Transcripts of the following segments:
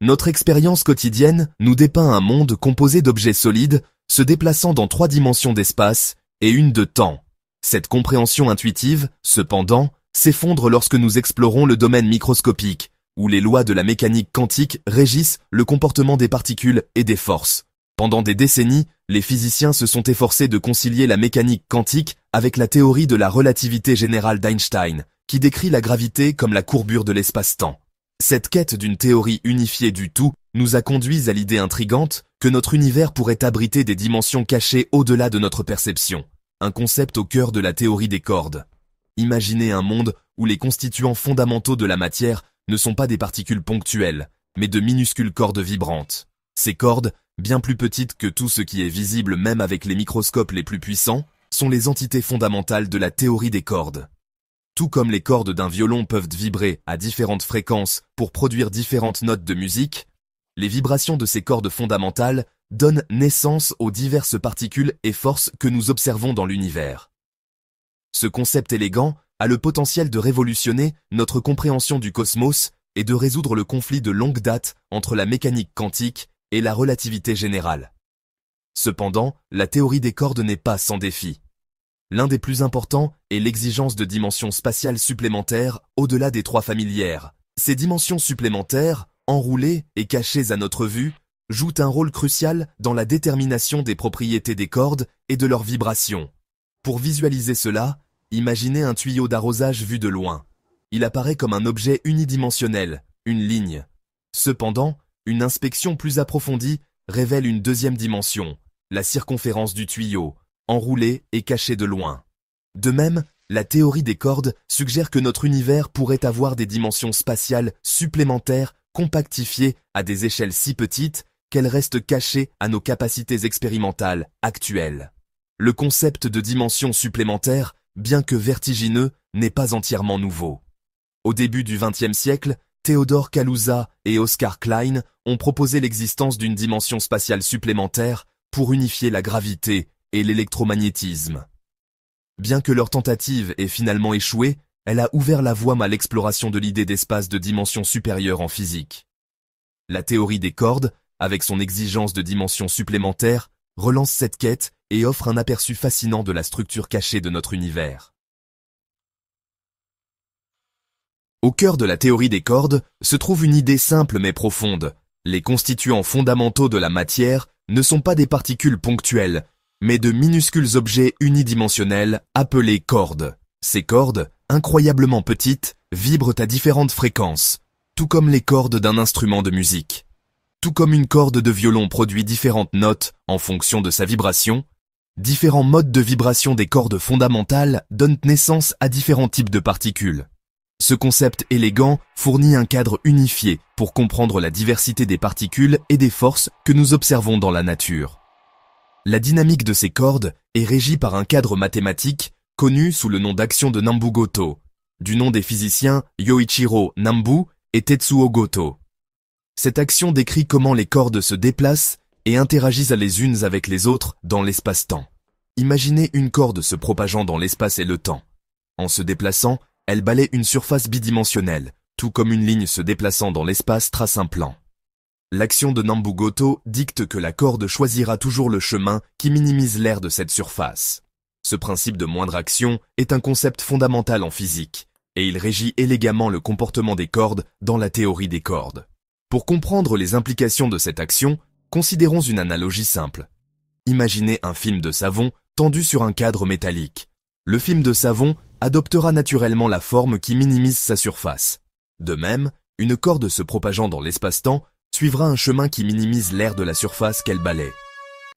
Notre expérience quotidienne nous dépeint un monde composé d'objets solides, se déplaçant dans 3 dimensions d'espace et une de temps. Cette compréhension intuitive, cependant, s'effondre lorsque nous explorons le domaine microscopique, où les lois de la mécanique quantique régissent le comportement des particules et des forces. Pendant des décennies, les physiciens se sont efforcés de concilier la mécanique quantique avec la théorie de la relativité générale d'Einstein, qui décrit la gravité comme la courbure de l'espace-temps. Cette quête d'une théorie unifiée du tout nous a conduits à l'idée intrigante que notre univers pourrait abriter des dimensions cachées au-delà de notre perception, un concept au cœur de la théorie des cordes. Imaginez un monde où les constituants fondamentaux de la matière ne sont pas des particules ponctuelles, mais de minuscules cordes vibrantes. Ces cordes, bien plus petites que tout ce qui est visible même avec les microscopes les plus puissants, sont les entités fondamentales de la théorie des cordes. Tout comme les cordes d'un violon peuvent vibrer à différentes fréquences pour produire différentes notes de musique, les vibrations de ces cordes fondamentales donnent naissance aux diverses particules et forces que nous observons dans l'univers. Ce concept élégant a le potentiel de révolutionner notre compréhension du cosmos et de résoudre le conflit de longue date entre la mécanique quantique et la relativité générale. Cependant, la théorie des cordes n'est pas sans défi. L'un des plus importants est l'exigence de dimensions spatiales supplémentaires au-delà des 3 familières. Ces dimensions supplémentaires, enroulées et cachées à notre vue, jouent un rôle crucial dans la détermination des propriétés des cordes et de leurs vibrations. Pour visualiser cela, imaginez un tuyau d'arrosage vu de loin. Il apparaît comme un objet unidimensionnel, une ligne. Cependant, une inspection plus approfondie révèle une deuxième dimension, la circonférence du tuyau, enroulée et cachée de loin. De même, la théorie des cordes suggère que notre univers pourrait avoir des dimensions spatiales supplémentaires compactifiées à des échelles si petites qu'elles restent cachées à nos capacités expérimentales actuelles. Le concept de dimension supplémentaire, bien que vertigineux, n'est pas entièrement nouveau. Au début du XXe siècle, Theodore Kaluza et Oscar Klein ont proposé l'existence d'une dimension spatiale supplémentaire pour unifier la gravité et l'électromagnétisme. Bien que leur tentative ait finalement échoué, elle a ouvert la voie à l'exploration de l'idée d'espace de dimension supérieure en physique. La théorie des cordes, avec son exigence de dimensions supplémentaires, relance cette quête et offre un aperçu fascinant de la structure cachée de notre univers. Au cœur de la théorie des cordes se trouve une idée simple mais profonde. Les constituants fondamentaux de la matière ne sont pas des particules ponctuelles, mais de minuscules objets unidimensionnels appelés cordes. Ces cordes, incroyablement petites, vibrent à différentes fréquences, tout comme les cordes d'un instrument de musique. Tout comme une corde de violon produit différentes notes en fonction de sa vibration, différents modes de vibration des cordes fondamentales donnent naissance à différents types de particules. Ce concept élégant fournit un cadre unifié pour comprendre la diversité des particules et des forces que nous observons dans la nature. La dynamique de ces cordes est régie par un cadre mathématique connu sous le nom d'action de Nambu-Goto, du nom des physiciens Yoichiro Nambu et Tetsuo Goto. Cette action décrit comment les cordes se déplacent et interagissent les unes avec les autres dans l'espace-temps. Imaginez une corde se propageant dans l'espace et le temps. En se déplaçant, elle balaie une surface bidimensionnelle, tout comme une ligne se déplaçant dans l'espace trace un plan. L'action de Nambu-Goto dicte que la corde choisira toujours le chemin qui minimise l'aire de cette surface. Ce principe de moindre action est un concept fondamental en physique, et il régit élégamment le comportement des cordes dans la théorie des cordes. Pour comprendre les implications de cette action, considérons une analogie simple. Imaginez un film de savon tendu sur un cadre métallique. Le film de savon adoptera naturellement la forme qui minimise sa surface. De même, une corde se propageant dans l'espace-temps suivra un chemin qui minimise l'aire de la surface qu'elle balaie.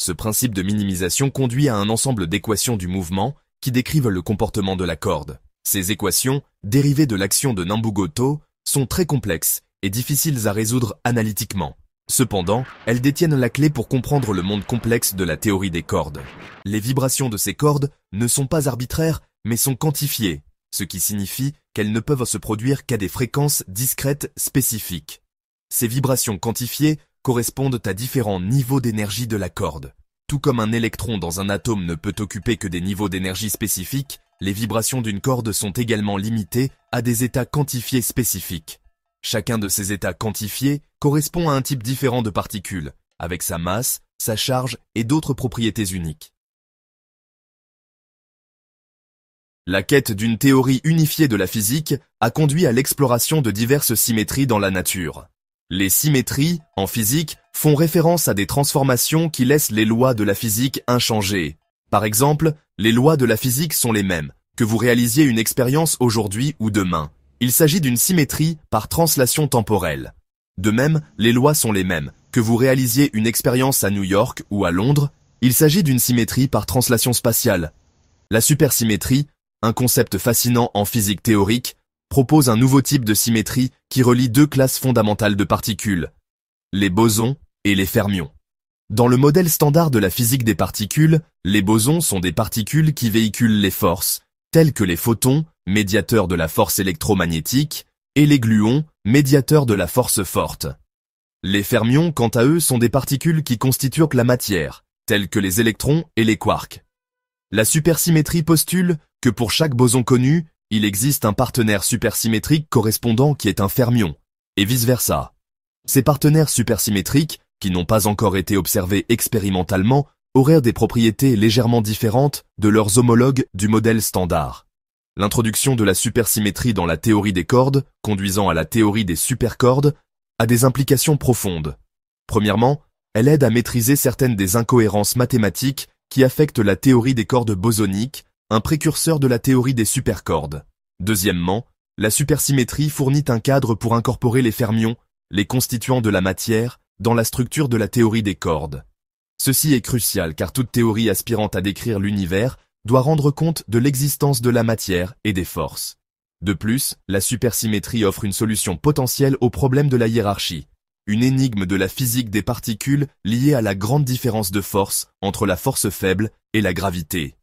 Ce principe de minimisation conduit à un ensemble d'équations du mouvement qui décrivent le comportement de la corde. Ces équations, dérivées de l'action de Nambu-Goto, sont très complexes et difficiles à résoudre analytiquement. Cependant, elles détiennent la clé pour comprendre le monde complexe de la théorie des cordes. Les vibrations de ces cordes ne sont pas arbitraires, mais sont quantifiées, ce qui signifie qu'elles ne peuvent se produire qu'à des fréquences discrètes spécifiques. Ces vibrations quantifiées correspondent à différents niveaux d'énergie de la corde. Tout comme un électron dans un atome ne peut occuper que des niveaux d'énergie spécifiques, les vibrations d'une corde sont également limitées à des états quantifiés spécifiques. Chacun de ces états quantifiés correspond à un type différent de particules, avec sa masse, sa charge et d'autres propriétés uniques. La quête d'une théorie unifiée de la physique a conduit à l'exploration de diverses symétries dans la nature. Les symétries, en physique, font référence à des transformations qui laissent les lois de la physique inchangées. Par exemple, les lois de la physique sont les mêmes, que vous réalisiez une expérience aujourd'hui ou demain. Il s'agit d'une symétrie par translation temporelle. De même, les lois sont les mêmes, que vous réalisiez une expérience à New York ou à Londres. Il s'agit d'une symétrie par translation spatiale. La supersymétrie, un concept fascinant en physique théorique, propose un nouveau type de symétrie qui relie deux classes fondamentales de particules, les bosons et les fermions. Dans le modèle standard de la physique des particules, les bosons sont des particules qui véhiculent les forces, telles que les photons, médiateurs de la force électromagnétique, et les gluons, médiateurs de la force forte. Les fermions, quant à eux, sont des particules qui constituent la matière, telles que les électrons et les quarks. La supersymétrie postule que pour chaque boson connu, il existe un partenaire supersymétrique correspondant qui est un fermion, et vice-versa. Ces partenaires supersymétriques, qui n'ont pas encore été observés expérimentalement, auraient des propriétés légèrement différentes de leurs homologues du modèle standard. L'introduction de la supersymétrie dans la théorie des cordes, conduisant à la théorie des supercordes, a des implications profondes. Premièrement, elle aide à maîtriser certaines des incohérences mathématiques qui affectent la théorie des cordes bosoniques, un précurseur de la théorie des supercordes. Deuxièmement, la supersymétrie fournit un cadre pour incorporer les fermions, les constituants de la matière, dans la structure de la théorie des cordes. Ceci est crucial car toute théorie aspirant à décrire l'univers doit rendre compte de l'existence de la matière et des forces. De plus, la supersymétrie offre une solution potentielle au problème de la hiérarchie, une énigme de la physique des particules liée à la grande différence de force entre la force faible et la gravité.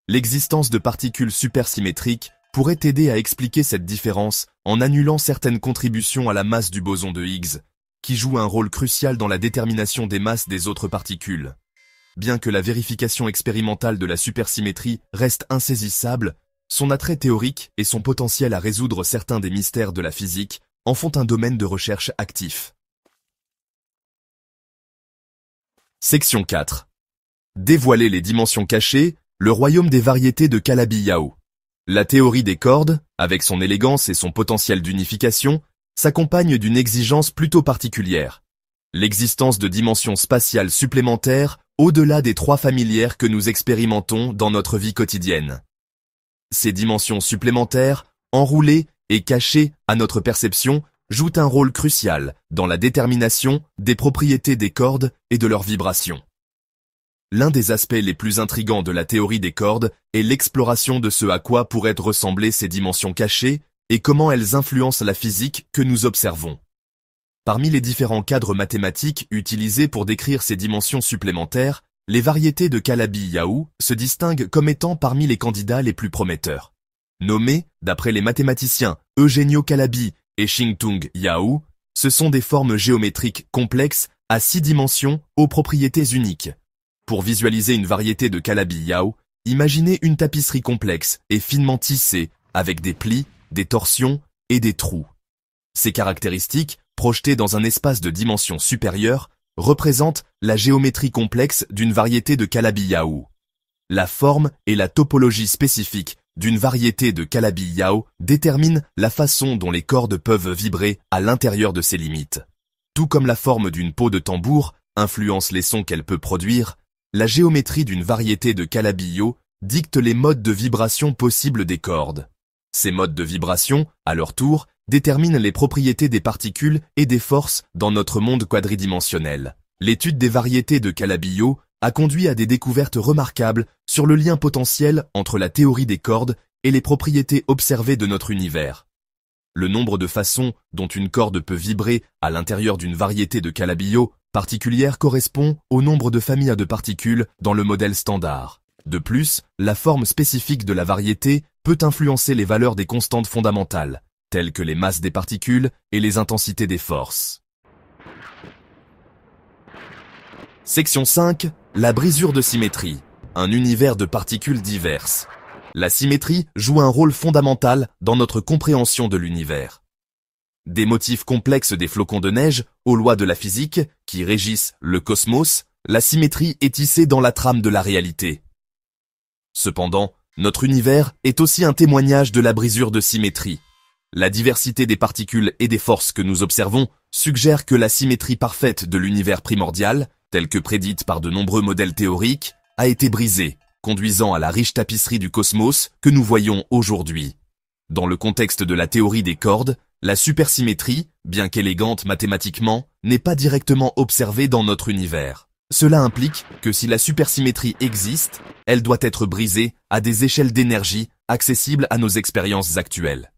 L'existence de particules supersymétriques pourrait aider à expliquer cette différence en annulant certaines contributions à la masse du boson de Higgs, qui joue un rôle crucial dans la détermination des masses des autres particules. Bien que la vérification expérimentale de la supersymétrie reste insaisissable, son attrait théorique et son potentiel à résoudre certains des mystères de la physique en font un domaine de recherche actif. Section 4. Dévoiler les dimensions cachées, le royaume des variétés de Calabi-Yau. La théorie des cordes, avec son élégance et son potentiel d'unification, s'accompagne d'une exigence plutôt particulière. L'existence de dimensions spatiales supplémentaires au-delà des trois familières que nous expérimentons dans notre vie quotidienne. Ces dimensions supplémentaires, enroulées et cachées à notre perception, jouent un rôle crucial dans la détermination des propriétés des cordes et de leurs vibrations. L'un des aspects les plus intrigants de la théorie des cordes est l'exploration de ce à quoi pourraient ressembler ces dimensions cachées et comment elles influencent la physique que nous observons. Parmi les différents cadres mathématiques utilisés pour décrire ces dimensions supplémentaires, les variétés de Calabi-Yau se distinguent comme étant parmi les candidats les plus prometteurs. Nommés, d'après les mathématiciens Eugenio Calabi et Xingtung Yau, ce sont des formes géométriques complexes à 6 dimensions aux propriétés uniques. Pour visualiser une variété de Calabi-Yau, imaginez une tapisserie complexe et finement tissée avec des plis, des torsions et des trous. Ces caractéristiques, projetées dans un espace de dimension supérieure, représentent la géométrie complexe d'une variété de Calabi-Yau. La forme et la topologie spécifique d'une variété de Calabi-Yau déterminent la façon dont les cordes peuvent vibrer à l'intérieur de ces limites. Tout comme la forme d'une peau de tambour influence les sons qu'elle peut produire, la géométrie d'une variété de Calabi-Yau dicte les modes de vibration possibles des cordes. Ces modes de vibration, à leur tour, déterminent les propriétés des particules et des forces dans notre monde quadridimensionnel. L'étude des variétés de Calabi-Yau a conduit à des découvertes remarquables sur le lien potentiel entre la théorie des cordes et les propriétés observées de notre univers. Le nombre de façons dont une corde peut vibrer à l'intérieur d'une variété de Calabi-Yau particulière correspond au nombre de familles de particules dans le modèle standard. De plus, la forme spécifique de la variété peut influencer les valeurs des constantes fondamentales, telles que les masses des particules et les intensités des forces. Section 5. La brisure de symétrie. Un univers de particules diverses. La symétrie joue un rôle fondamental dans notre compréhension de l'univers. Des motifs complexes des flocons de neige aux lois de la physique qui régissent le cosmos, la symétrie est tissée dans la trame de la réalité. Cependant, notre univers est aussi un témoignage de la brisure de symétrie. La diversité des particules et des forces que nous observons suggère que la symétrie parfaite de l'univers primordial, telle que prédite par de nombreux modèles théoriques, a été brisée, conduisant à la riche tapisserie du cosmos que nous voyons aujourd'hui. Dans le contexte de la théorie des cordes, la supersymétrie, bien qu'élégante mathématiquement, n'est pas directement observée dans notre univers. Cela implique que si la supersymétrie existe, elle doit être brisée à des échelles d'énergie accessibles à nos expériences actuelles.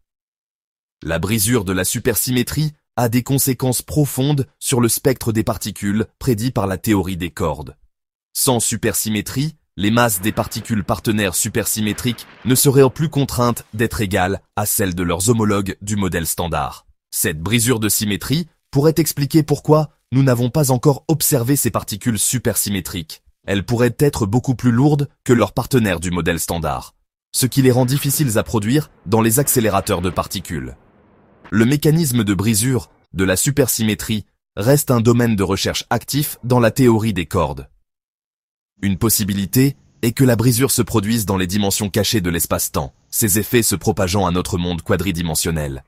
La brisure de la supersymétrie a des conséquences profondes sur le spectre des particules prédit par la théorie des cordes. Sans supersymétrie, les masses des particules partenaires supersymétriques ne seraient plus contraintes d'être égales à celles de leurs homologues du modèle standard. Cette brisure de symétrie pourrait expliquer pourquoi nous n'avons pas encore observé ces particules supersymétriques. Elles pourraient être beaucoup plus lourdes que leurs partenaires du modèle standard, ce qui les rend difficiles à produire dans les accélérateurs de particules. Le mécanisme de brisure de la supersymétrie reste un domaine de recherche actif dans la théorie des cordes. Une possibilité est que la brisure se produise dans les dimensions cachées de l'espace-temps, ces effets se propageant à notre monde quadridimensionnel.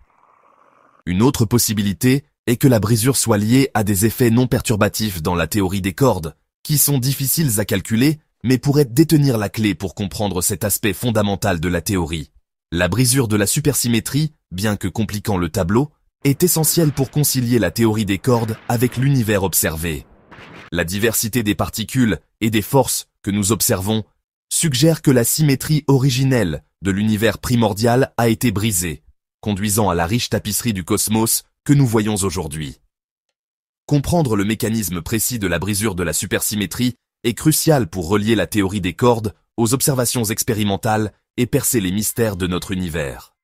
Une autre possibilité est que la brisure soit liée à des effets non perturbatifs dans la théorie des cordes, qui sont difficiles à calculer, mais pourraient détenir la clé pour comprendre cet aspect fondamental de la théorie. La brisure de la supersymétrie, bien que compliquant le tableau, est essentielle pour concilier la théorie des cordes avec l'univers observé. La diversité des particules et des forces que nous observons suggère que la symétrie originelle de l'univers primordial a été brisée, conduisant à la riche tapisserie du cosmos que nous voyons aujourd'hui. Comprendre le mécanisme précis de la brisure de la supersymétrie est crucial pour relier la théorie des cordes aux observations expérimentales et percer les mystères de notre univers.